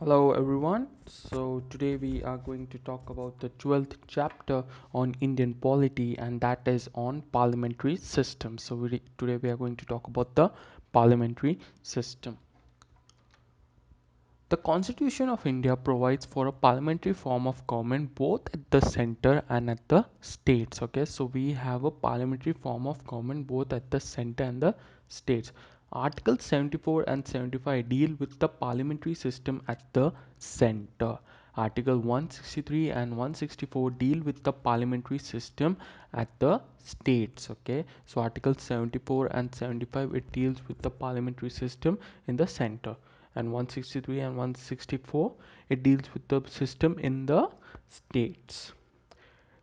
Hello everyone. So today we are going to talk about the 12th chapter on Indian polity, and that is on parliamentary system. Today we are going to talk about the parliamentary system. The Constitution of India provides for a parliamentary form of government both at the center and at the states. Okay, so we have a parliamentary form of government both at the center and the states. Article 74 and 75 deal with the parliamentary system at the center. Article 163 and 164 deal with the parliamentary system at the states. Okay, so Article 74 and 75 it deals with the parliamentary system in the center, and 163 and 164 it deals with the system in the states.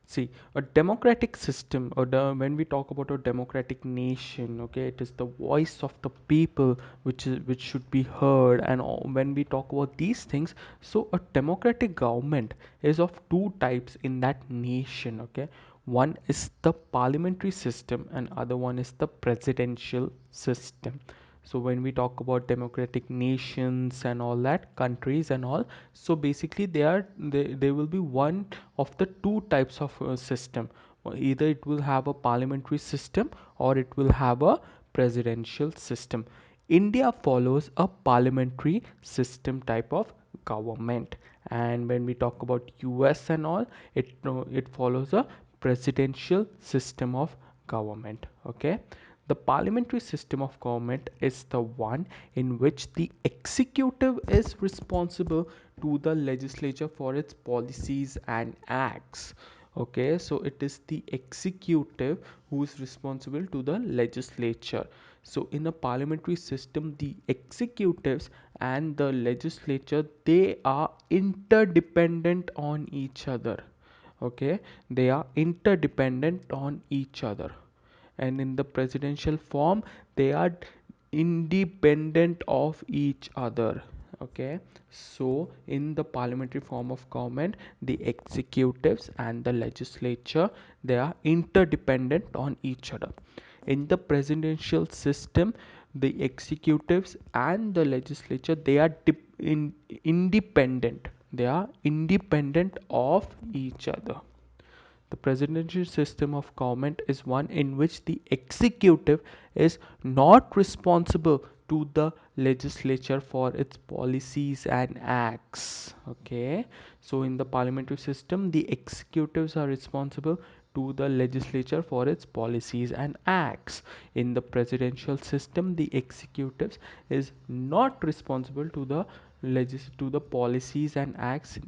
See, a democratic system, when we talk about a democratic nation, okay, it is the voice of the people which should be heard. And when we talk about these things, so a democratic government is of two types in that nation, okay. One is the parliamentary system, and other one is the presidential system. So when we talk about democratic nations and all that, countries and all, so basically they will be one of the two types of system. Either it will have a parliamentary system or it will have a presidential system. India follows a parliamentary system type of government, and when we talk about US and all, it follows a presidential system of government. Okay, the parliamentary system of government is the one in which the executive is responsible to the legislature for its policies and acts. Okay, so it is the executive who is responsible to the legislature. So in a parliamentary system, the executives and the legislature, they are interdependent on each other. Okay, they are interdependent on each other. And in the presidential form, they are independent of each other. Okay, so in the parliamentary form of government, the executives and the legislature, they are interdependent on each other. In the presidential system, the executives and the legislature, they are independent, they are independent of each other. The presidential system of government is one in which the executive is not responsible to the legislature for its policies and acts. Okay, so in the parliamentary system, the executives are responsible to the legislature for its policies and acts. In the presidential system, the executives is not responsible to the to the policies and acts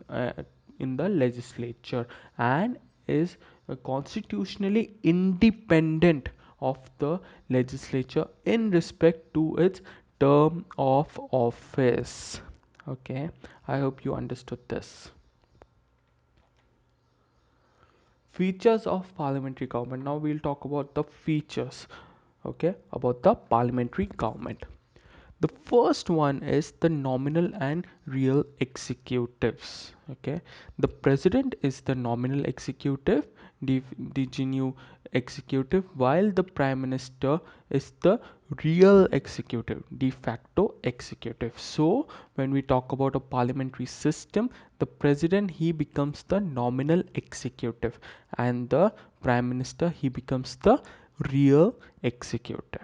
in the legislature, and is constitutionally independent of the legislature in respect to its term of office. Okay, I hope you understood this. Features of parliamentary government. Now we'll talk about the features, okay, about the parliamentary government. The first one is the nominal and real executives. Okay, the president is the nominal executive, the genuine executive, while the prime minister is the real executive, de facto executive. So when we talk about a parliamentary system, the president, he becomes the nominal executive, and the prime minister, he becomes the real executive.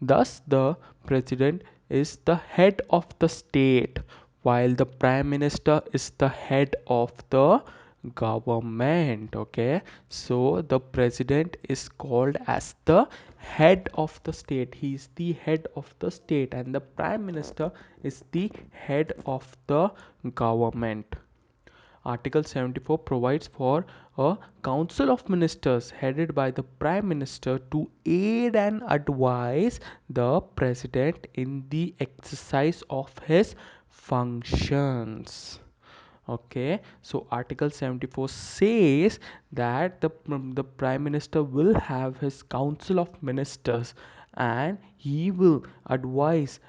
Thus, the president is the head of the state, while the prime minister is the head of the government. Okay, so the president is called as the head of the state. He is the head of the state, and the prime minister is the head of the government. Article 74 provides for a council of ministers headed by the prime minister to aid and advise the president in the exercise of his functions. Okay, so Article 74 says that the prime minister will have his council of ministers, and he will advise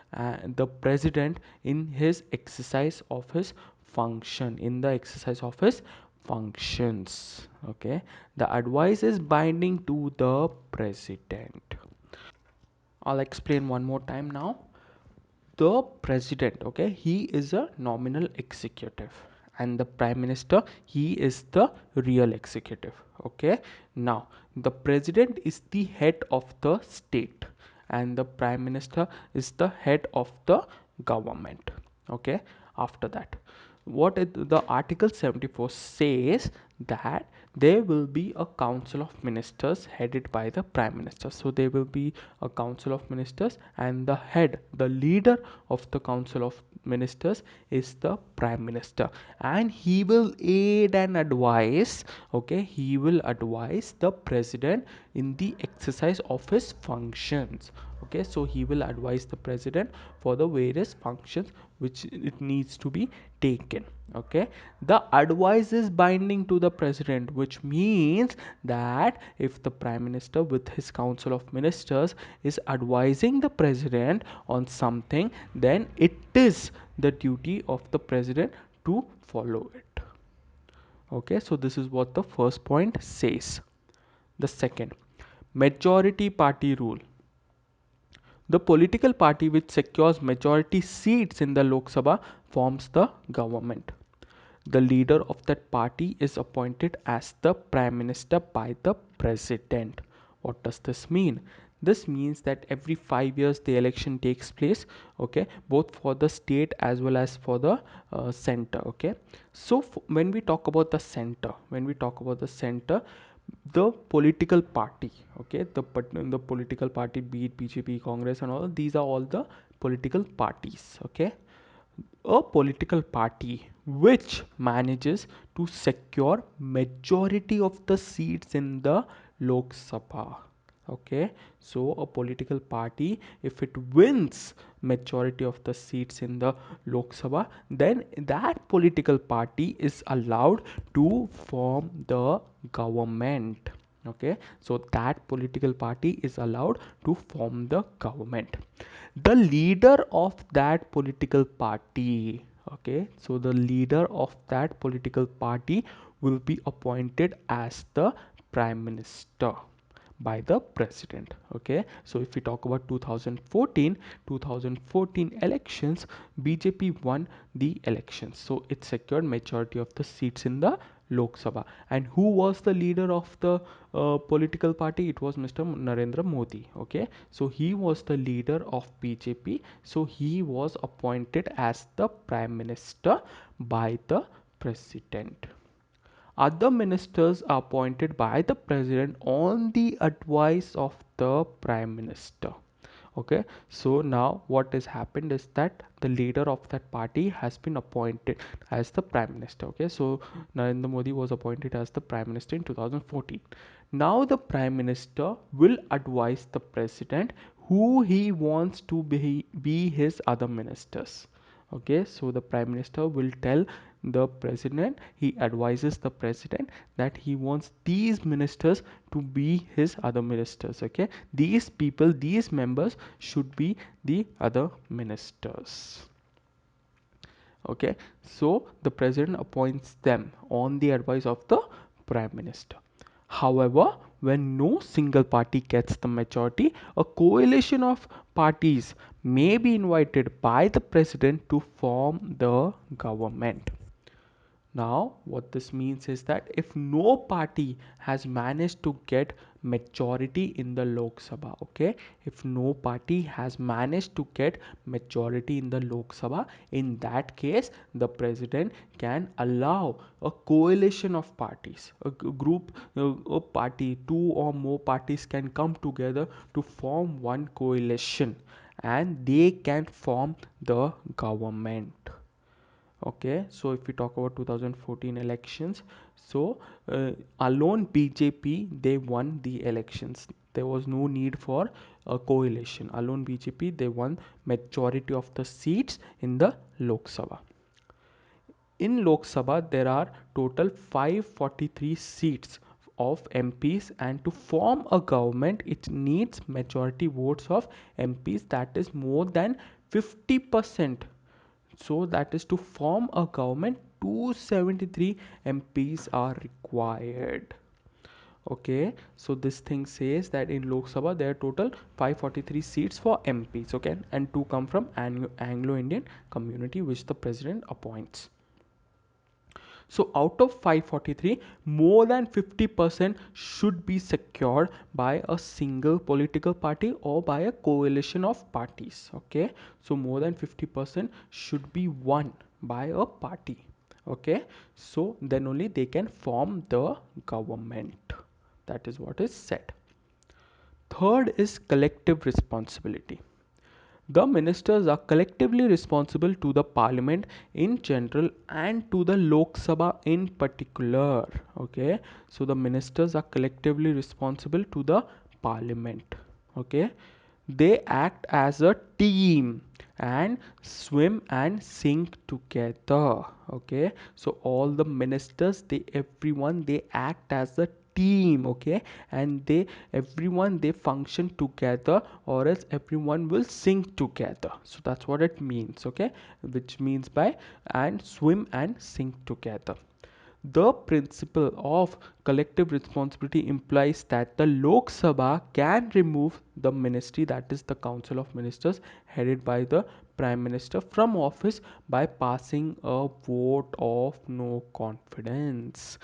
the president in his exercise of his function, in the exercise of his functions. Okay, the advice is binding to the president. I'll explain one more time now. the president, okay, he is a nominal executive, and the prime minister, he is the real executive. Okay, now the president is the head of the state, and the prime minister is the head of the government. Okay, after that, the article 74 says that there will be a council of ministers headed by the prime minister. So there will be a council of ministers, and the leader of the council of ministers is the prime minister, and he will aid and advise. Okay, he will advise the president in the exercise of his functions. Okay, so he will advise the president for the various functions which it needs to be taken. Okay, the advice is binding to the president, which means that if the prime minister with his council of ministers is advising the president on something, then it is the duty of the president to follow it. Okay, so this is what the first point says. The second, majority party rule. The political party which secures majority seats in the Lok Sabha forms the government. The leader of that party is appointed as the prime minister by the president. What does this mean? This means that every 5 years the election takes place. Okay, both for the state as well as for the center. Okay, so when we talk about the center, the political party, okay, the political party, be it BJP, Congress, and all, these are all the political parties. Okay, a political party which manages to secure majority of the seats in the Lok Sabha. Okay, so a political party, if it wins majority of the seats in the Lok Sabha, then that political party is allowed to form the government. Okay, so that political party is allowed to form the government. The leader of that political party, okay, so the leader of that political party will be appointed as the prime minister by the president. Okay, so if we talk about 2014 elections, BJP won the elections, so it secured majority of the seats in the Lok Sabha. And who was the leader of the political party? It was Mr. Narendra Modi. Okay, so he was the leader of BJP, so he was appointed as the prime minister by the president. Other ministers are appointed by the president on the advice of the prime minister. Okay, so now what has happened is that the leader of that party has been appointed as the prime minister. Okay, so Narendra Modi was appointed as the prime minister in 2014. Now the prime minister will advise the president who he wants to be his other ministers. Okay, so the prime minister will tell the president, he advises the president that he wants these ministers to be his other ministers. Okay, these people, these members should be the other ministers. Okay, so the president appoints them on the advice of the prime minister. However, when no single party gets the majority, a coalition of parties may be invited by the president to form the government. Now, what this means is that if no party has managed to get majority in the Lok Sabha, okay, if no party has managed to get majority in the Lok Sabha, in that case, the president can allow a coalition of parties, a group, a party, two or more parties can come together to form one coalition, and they can form the government. Okay, so if we talk about 2014 elections, so alone BJP, they won the elections. There was no need for a coalition. Alone BJP, they won majority of the seats in the Lok Sabha. In Lok Sabha, there are total 543 seats of MPs, and to form a government, it needs majority votes of MPs, that is more than 50%. So that is, to form a government, 273 MPs are required. Okay, so this thing says that in Lok Sabha there are total 543 seats for MPs, okay, and two come from Anglo-Indian community which the president appoints. So out of 543, more than 50% should be secured by a single political party or by a coalition of parties. Okay, so more than 50% should be won by a party. Okay, so then only they can form the government. That is what is said. Third is collective responsibility. The ministers are collectively responsible to the parliament in general and to the Lok Sabha in particular. Okay, so the ministers are collectively responsible to the parliament. Okay, they act as a team and swim and sink together. Okay, so all the ministers, they everyone they act as a team. Okay, and they everyone they function together, or else everyone will sink together. So that's what it means. Okay, which means by and swim and sink together. The principle of collective responsibility implies that the Lok Sabha can remove the ministry, that is the Council of Ministers headed by the Prime Minister, from office by passing a vote of no confidence.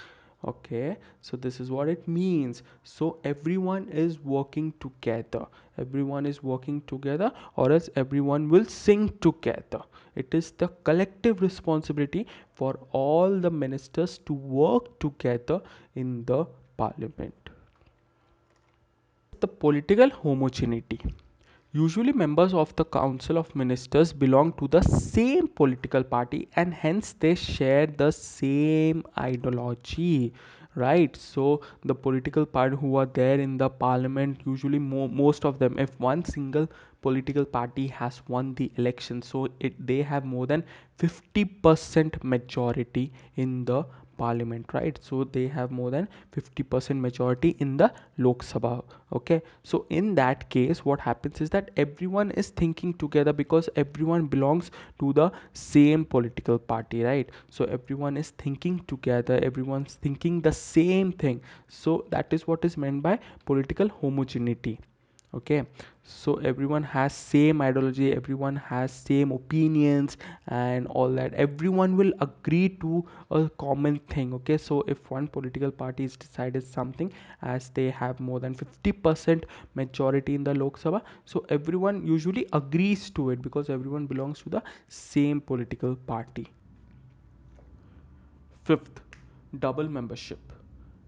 Okay, so this is what it means. So everyone is working together. Everyone is working together, or else everyone will sink together. It is the collective responsibility for all the ministers to work together in the parliament. The political homogeneity. Usually, members of the Council of Ministers belong to the same political party and hence they share the same ideology, right? So, the political party who are there in the parliament, usually most of them, if one single political party has won the election, so they have more than 50% majority in the parliament, right? So they have more than 50% majority in the Lok Sabha. Okay, so in that case what happens is that everyone is thinking together because everyone belongs to the same political party, right? So everyone is thinking together, everyone's thinking the same thing. So that is what is meant by political homogeneity. Okay, so everyone has same ideology, everyone has same opinions and all that, everyone will agree to a common thing. Okay, so if one political party is decided something, as they have more than 50% majority in the Lok Sabha, so everyone usually agrees to it because everyone belongs to the same political party. Fifth, double membership.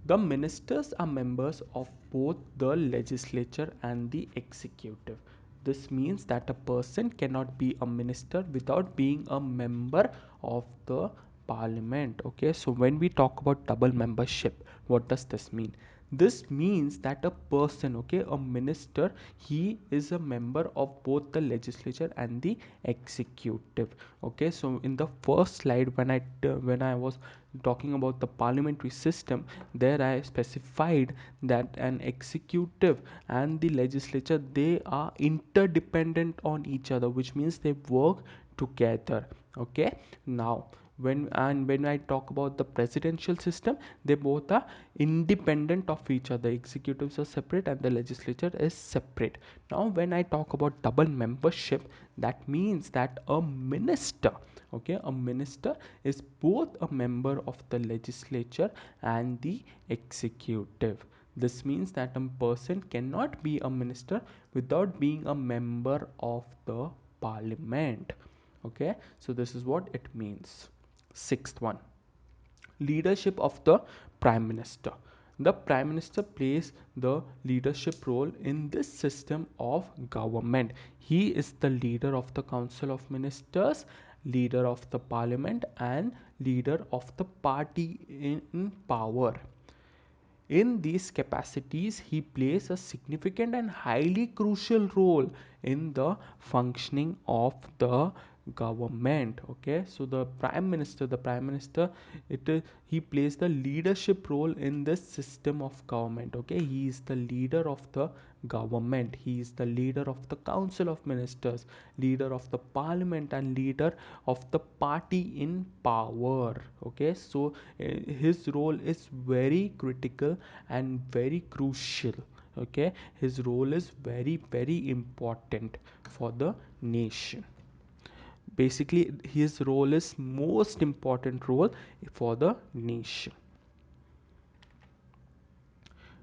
The ministers are members of both the legislature and the executive. This means that a person cannot be a minister without being a member of the parliament. Okay, so when we talk about double membership, what does this mean? This means that a person, okay, a minister, he is a member of both the legislature and the executive. Okay, so in the first slide when I was talking about the parliamentary system, there I specified that an executive and the legislature, they are interdependent on each other, which means they work together. Okay, now when I talk about the presidential system, they both are independent of each other. Executives are separate and the legislature is separate. Now when I talk about double membership, that means that a minister, okay, a minister is both a member of the legislature and the executive. This means that a person cannot be a minister without being a member of the parliament. Okay, so this is what it means. Sixth one, leadership of the prime minister. The prime minister plays the leadership role in this system of government. He is the leader of the council of ministers, leader of the parliament and leader of the party in power. In these capacities, he plays a significant and highly crucial role in the functioning of the government. Okay, so the prime minister, it he plays the leadership role in this system of government. Okay, he is the leader of the government, he is the leader of the council of ministers, leader of the parliament, and leader of the party in power. Okay, so his role is very critical and very crucial. Okay, his role is very very important for the nation. Basically his role is most important role for the nation.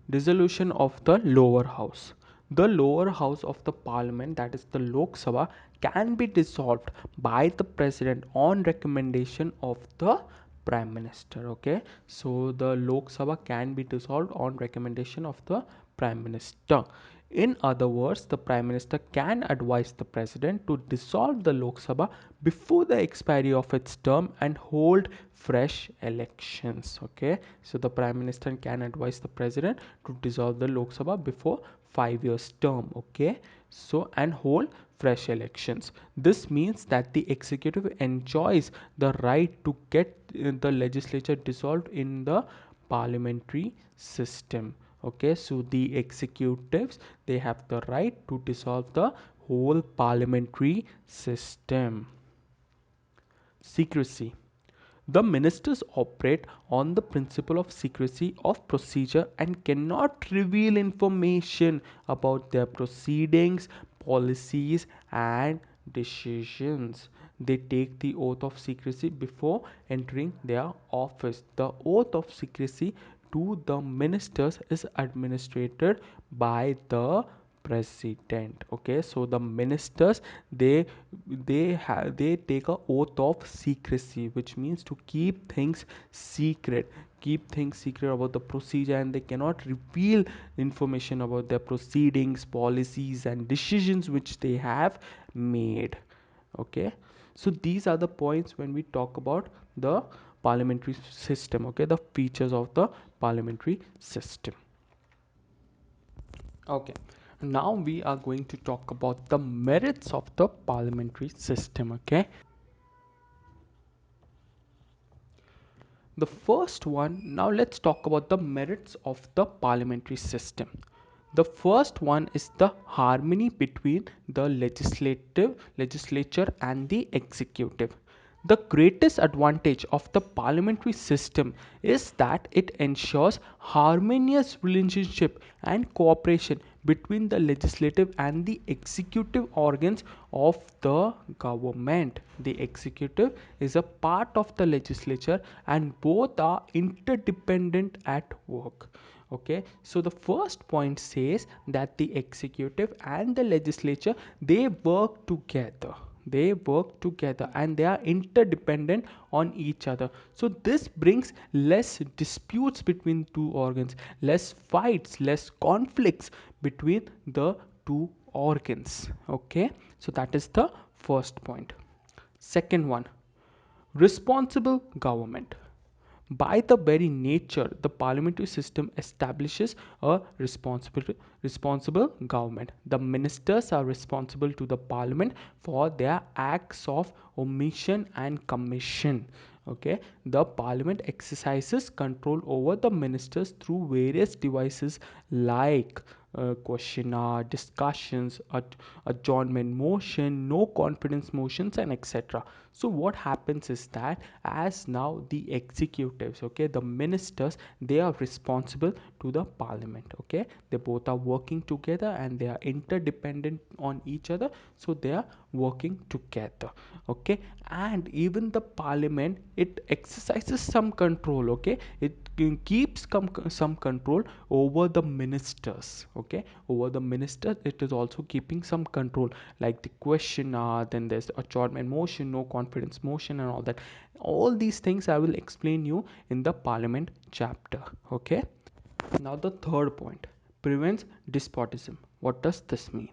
Dissolution of the lower house. The lower house of the parliament, that is the Lok Sabha, can be dissolved by the president on recommendation of the prime minister. Okay, so the Lok Sabha can be dissolved on recommendation of the prime minister. In other words, the prime minister can advise the president to dissolve the Lok Sabha before the expiry of its term and hold fresh elections. Okay, so the prime minister can advise the president to dissolve the Lok Sabha before 5 years term. Okay, so and hold fresh elections. This means that the executive enjoys the right to get the legislature dissolved in the parliamentary system. Okay, so the executives, they have the right to dissolve the whole parliamentary system. Secrecy. The ministers operate on the principle of secrecy of procedure and cannot reveal information about their proceedings, policies, and decisions. They take the oath of secrecy before entering their office. The oath of secrecy to the ministers is administered by the president. Okay, so the ministers, they take a oath of secrecy, which means to keep things secret, keep things secret about the procedure, and they cannot reveal information about their proceedings, policies, and decisions which they have made. Okay, so these are the points when we talk about the parliamentary system. Okay, the features of the parliamentary system. Okay, now we are going to talk about the merits of the parliamentary system. Okay, the first one, now let's talk about the merits of the parliamentary system. The first one is the harmony between the legislature and the executive. The greatest advantage of the parliamentary system is that it ensures harmonious relationship and cooperation between the legislative and the executive organs of the government. The executive is a part of the legislature and both are interdependent at work. Okay, so the first point says that the executive and the legislature, they work together, and they are interdependent on each other. So this brings less disputes between two organs, less fights, less conflicts between the two organs. Okay, so that is the first point. Second one, responsible government. By the very nature, the parliamentary system establishes a responsible government. The ministers are responsible to the parliament for their acts of omission and commission. Okay, the parliament exercises control over the ministers through various devices like question hour, discussions, adjournment motion, no confidence motions, and etc. So what happens is that as now the executives, okay, the ministers, they are responsible to the parliament. Okay, they both are working together and they are interdependent on each other, so they are working together. Okay, and even the parliament, it exercises some control. Okay, it keeps some control over the ministers. Okay, over the minister, it is also keeping some control, like the question then there's adjournment motion, no confidence motion, and all that. All these things I will explain you in the parliament chapter. Okay, now the third point, prevents despotism. What does this mean?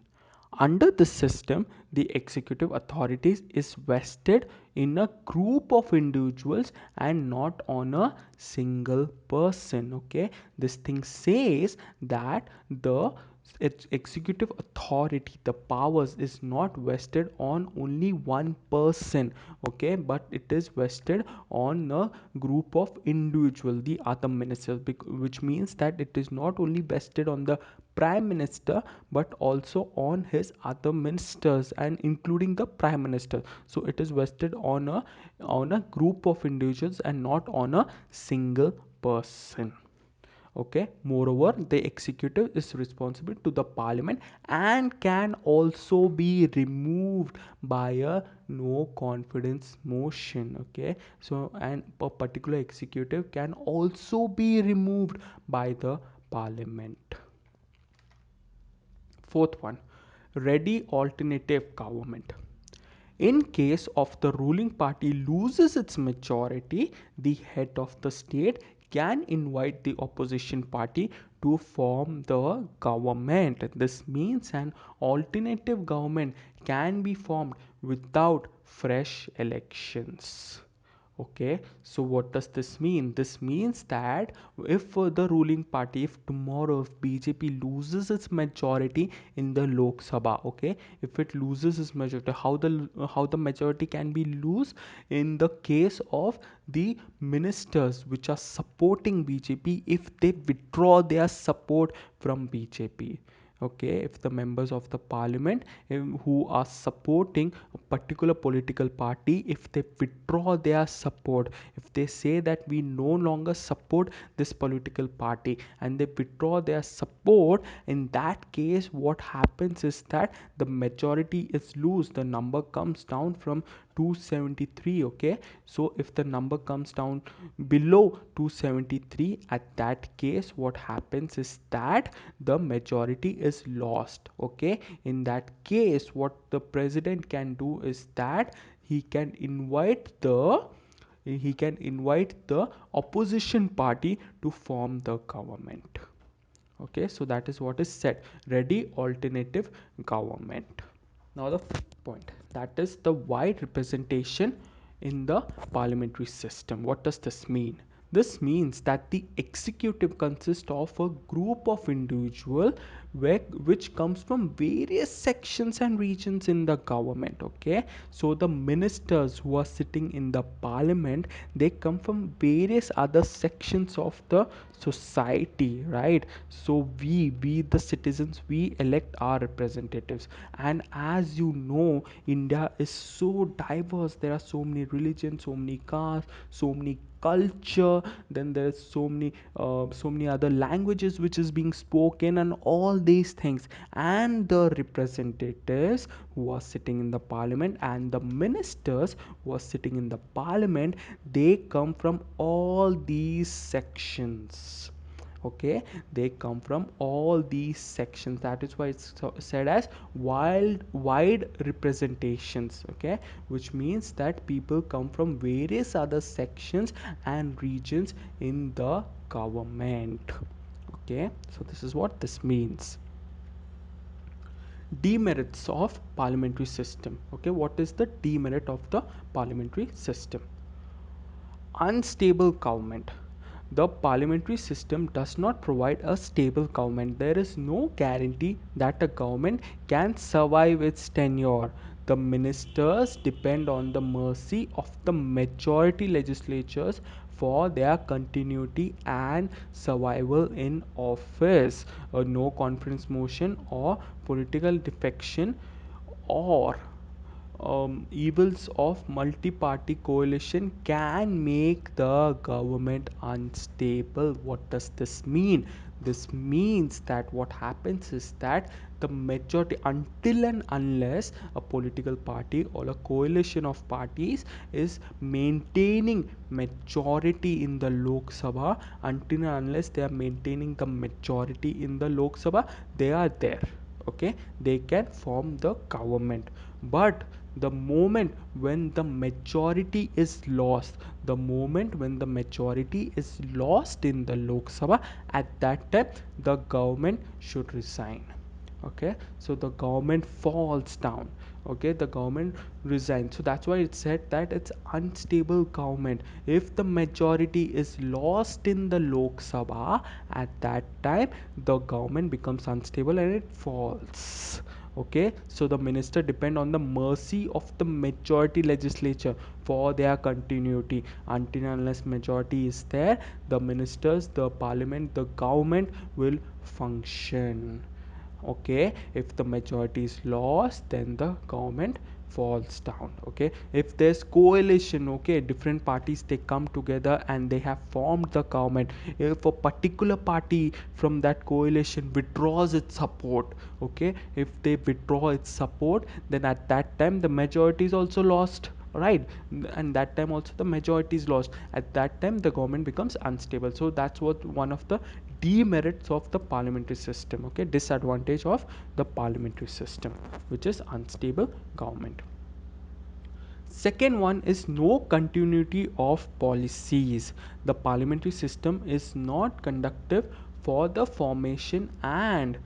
Under this system, the executive authorities is vested in a group of individuals and not on a single person. Okay, this thing says that the its executive authority, the powers, is not vested on only one person, okay, but it is vested on a group of individual, the other ministers, which means that it is not only vested on the prime minister but also on his other ministers and including the prime minister. So it is vested on a group of individuals and not on a single person. Okay, moreover, the executive is responsible to the parliament and can also be removed by a no confidence motion. Okay, so and a particular executive can also be removed by the parliament. Fourth one, ready alternative government. In case of the ruling party loses its majority, the head of the state can invite the opposition party to form the government. This means an alternative government can be formed without fresh elections. Okay, so what does this mean? This means that if the ruling party, if tomorrow if BJP loses its majority in the Lok Sabha, okay, if it loses its majority, how the majority can be lose in the case of the ministers which are supporting BJP, if they withdraw their support from BJP. Okay, if the members of the parliament who are supporting a particular political party, if they withdraw their support, if they say that we no longer support this political party and they withdraw their support, in that case what happens is that the majority is loose, the number comes down from 273. Okay, so if the number comes down below 273, at that case what happens is that the majority is lost. Okay, in that case what the president can do is that he can invite the opposition party to form the government. Okay, so that is what is said, ready alternative government. Now the fifth point, that is the wide representation in the parliamentary system. What does this mean? This means that the executive consists of a group of individuals which comes from various sections and regions in the government. Okay, so the ministers who are sitting in the parliament, they come from various other sections of the society, right? So we the citizens, we elect our representatives, and as you know, India is so diverse. There are so many religions, so many castes, so many culture, then there's so many other languages which is being spoken, and all these things, and the representatives who are sitting in the parliament and the ministers who are sitting in the parliament, they come from all these sections. Okay, they come from all these sections. That is why it's said as wide representations. Okay, which means that people come from various other sections and regions in the government. Okay, so this is what this means. Demerits of parliamentary system. Okay, what is the demerit of the parliamentary system? Unstable government. The parliamentary system does not provide a stable government. There is no guarantee that a government can survive its tenure. The ministers depend on the mercy of the majority legislatures for their continuity and survival in office. A no confidence motion or political defection or evils of multi-party coalition can make the government unstable. What does this mean? This means that what happens is that the majority, until and unless a political party or a coalition of parties is maintaining majority in the Lok Sabha, until and unless they are maintaining the majority in the Lok Sabha, they are there. Okay, they can form the government. But the moment when the majority is lost, the moment when the majority is lost in the Lok Sabha, at that time the government should resign. Okay, so the government falls down. Okay, the government resigned. So that's why it said that it's unstable government. If the majority is lost in the Lok Sabha, at that time the government becomes unstable and it falls. Okay, so the minister depend on the mercy of the majority legislature for their continuity. Until unless majority is there, the ministers, the parliament, the government will function. Okay, if the majority is lost, then the government falls down. Okay, if there's coalition, okay, different parties, they come together and they have formed the government. If a particular party from that coalition withdraws its support, okay, if they withdraw its support, then at that time the majority is also lost, right? And that time also the majority is lost. At that time the government becomes unstable. So that's what one of the demerits of the parliamentary system. Okay, disadvantage of the parliamentary system, which is unstable government. Second one is no continuity of policies. The parliamentary system is not conducive for the formation and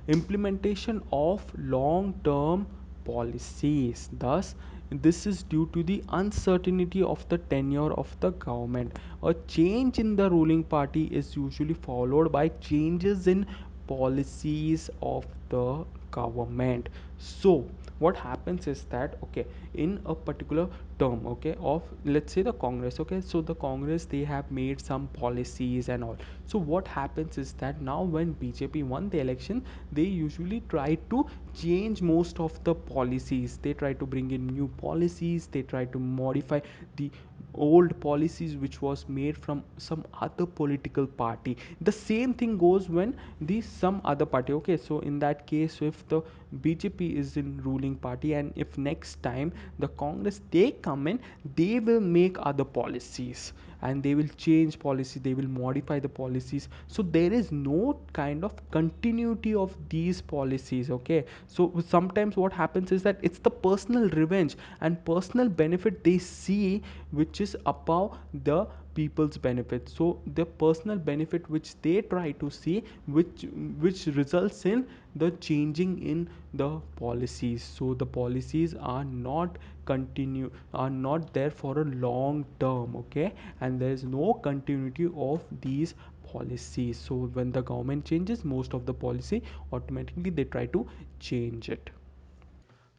implementation of long term policies. Thus, this is due to the uncertainty of the tenure of the government. A change in the ruling party is usually followed by changes in policies of the government. So what happens is that, okay, in a particular term, okay, of let's say the congress, okay, so the congress, they have made some policies and all. So what happens is that now when BJP won the election, they usually try to change most of the policies. They try to bring in new policies, they try to modify the old policies which was made from some other political party. The same thing goes when the some other party, okay, so in that case, if the BJP is in ruling party and if next time the congress they come in, they will make other policies and they will change policy, they will modify the policies. So there is no kind of continuity of these policies. Okay, so sometimes what happens is that it's the personal revenge and personal benefit they see, which is above the people's benefit. So the personal benefit which they try to see, which results in the changing in the policies. So the policies are not continue, are not there for a long term. Okay, and there is no continuity of these policies. So when the government changes, most of the policy automatically they try to change it.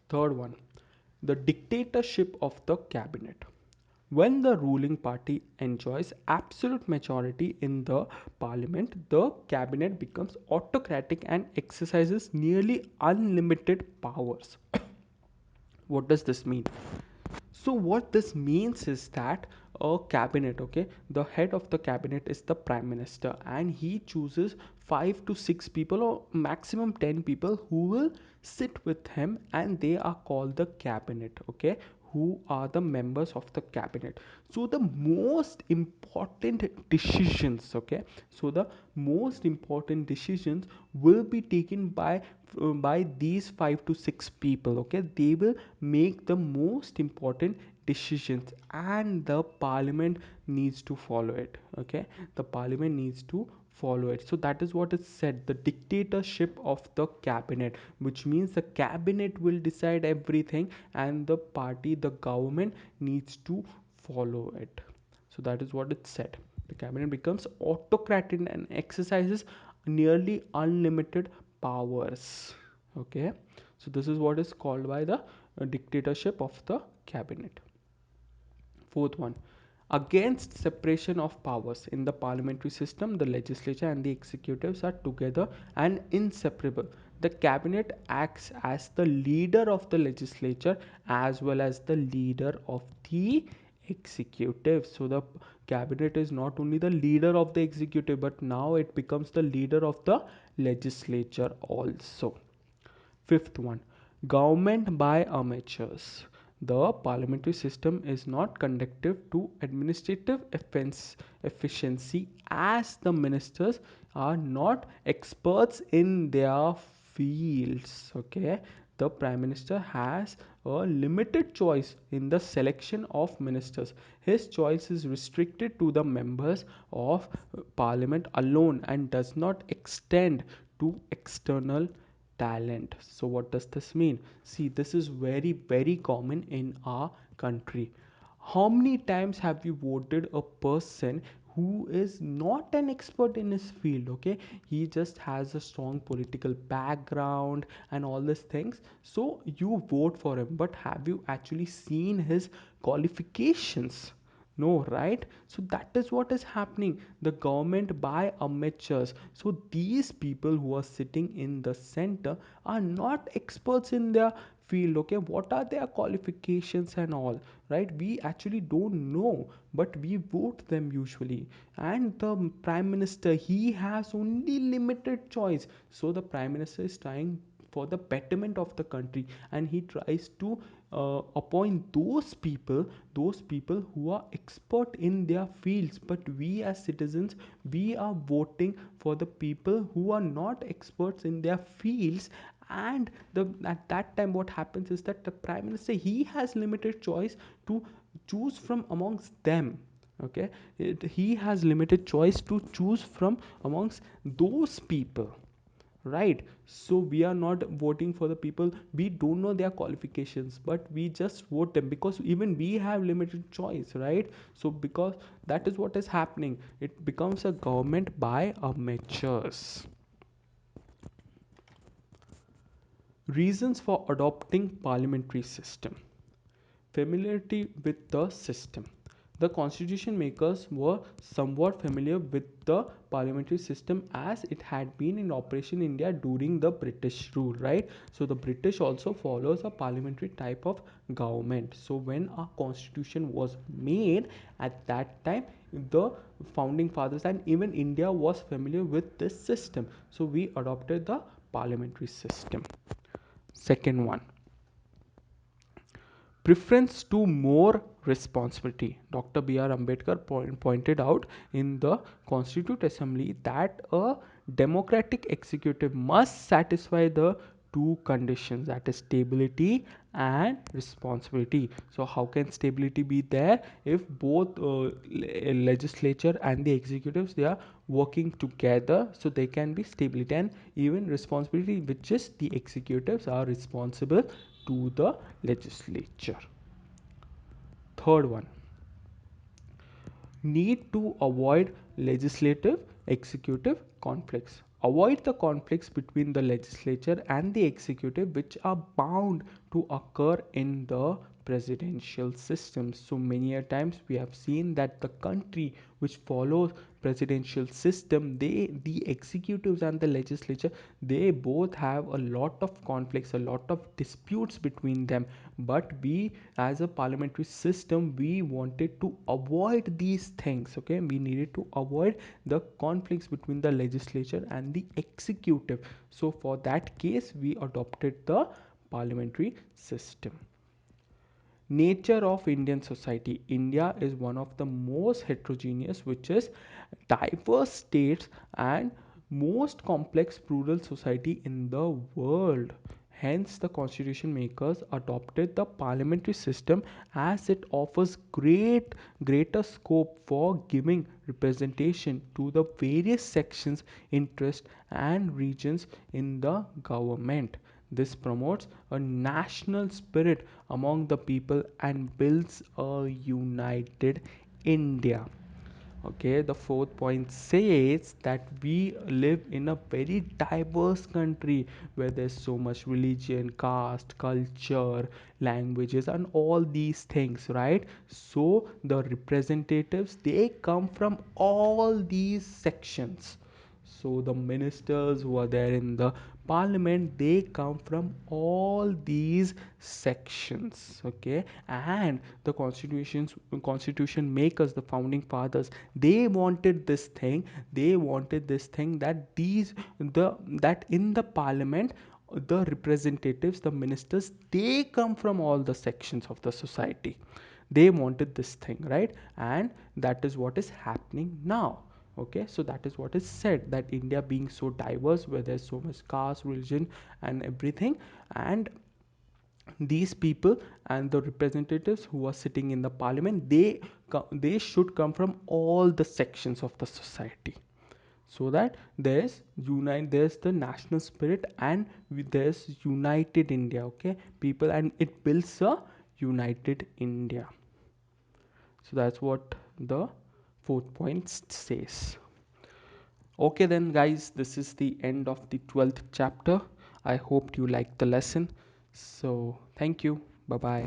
Third one, the dictatorship of the cabinet. When the ruling party enjoys absolute majority in the parliament, the cabinet becomes autocratic and exercises nearly unlimited powers. What does this mean? So what this means is that a cabinet, okay, the head of the cabinet is the prime minister and he chooses 5 to 6 people or maximum 10 people who will sit with him and they are called the cabinet. Okay, who are the members of the cabinet. So the most important decisions, okay, so the most important decisions will be taken by these 5 to 6 people. Okay, they will make the most important decisions and the parliament needs to follow it. Okay, the parliament needs to follow it. So that is what is said, the dictatorship of the cabinet, which means the cabinet will decide everything and the party, the government needs to follow it. So that is what it said. The cabinet becomes autocratic and exercises nearly unlimited powers. Okay, so this is what is called by the dictatorship of the cabinet. Fourth one, against separation of powers in the parliamentary system, the legislature and the executives are together and inseparable. The cabinet acts as the leader of the legislature as well as the leader of the executive. So the cabinet is not only the leader of the executive, but now it becomes the leader of the legislature also. Fifth one, government by amateurs. The parliamentary system is not conducive to administrative efficiency as the ministers are not experts in their fields. Okay, the prime minister has a limited choice in the selection of ministers. His choice is restricted to the members of parliament alone and does not extend to external talent. So what does this mean? See, this is very very common in our country. How many times have you voted a person who is not an expert in his field? Okay, he just has a strong political background and all these things, so you vote for him, but have you actually seen his qualifications? No, right? So that is what is happening. The government by amateurs. So these people who are sitting in the center are not experts in their field. Okay, what are their qualifications and all, right? We actually don't know, but we vote them usually. And the prime minister, he has only limited choice. So the prime minister is trying for the betterment of the country, and he tries to appoint those people who are expert in their fields. But we as citizens, we are voting for the people who are not experts in their fields. And at that time what happens is that the prime minister, he has limited choice to choose from amongst them. Okay, he has limited choice to choose from amongst those people, right? So we are not voting for the people, we don't know their qualifications, but we just vote them because even we have limited choice, right? So because that is what is happening, it becomes a government by amateurs. Reasons for adopting parliamentary system: familiarity with the system. The constitution makers were somewhat familiar with the parliamentary system as it had been in operation in India during the British rule, right? So the British also follows a parliamentary type of government. So when our constitution was made at that time, the founding fathers and even India was familiar with this system. So we adopted the parliamentary system. Second one, preference to more responsibility. Dr. B.R. Ambedkar pointed out in the Constituent Assembly that a democratic executive must satisfy the two conditions, that is stability and responsibility. So how can stability be there if both legislature and the executives, they are working together? So there can be stability and even responsibility, which is the executives are responsible to the legislature. Third one, need to avoid legislative executive conflicts. Avoid the conflicts between the legislature and the executive which are bound to occur in the presidential system. So many a times we have seen that the country which follows presidential system, the executives and the legislature, they both have a lot of conflicts, a lot of disputes between them. But we as a parliamentary system, we wanted to avoid these things. Okay, we needed to avoid the conflicts between the legislature and the executive. So for that case we adopted the parliamentary system. Nature of Indian society. India is one of the most heterogeneous, which is diverse states and most complex plural society in the world. Hence, the constitution makers adopted the parliamentary system as it offers greater scope for giving representation to the various sections, interests, and regions in the government. This promotes a national spirit among the people and builds a united India. Okay, the fourth point says that we live in a very diverse country where there's so much religion, caste, culture, languages, and all these things, right? So the representatives, they come from all these sections. So the ministers who are there in the parliament, they come from all these sections. Okay, and the constitution makers, the founding fathers, they wanted this thing. They wanted this thing that that in the parliament, the representatives, the ministers, they come from all the sections of the society. They wanted this thing, right? And that is what is happening now. Okay, so that is what is said, that India being so diverse, where there's so much caste, religion, and everything, and these people and the representatives who are sitting in the parliament, they should come from all the sections of the society. so that there's the national spirit, and there's united India, okay people, and it builds a united India. So that's what the fourth point says. Okay then guys, this is the end of the 12th chapter. I hope you liked the lesson. So thank you. Bye bye.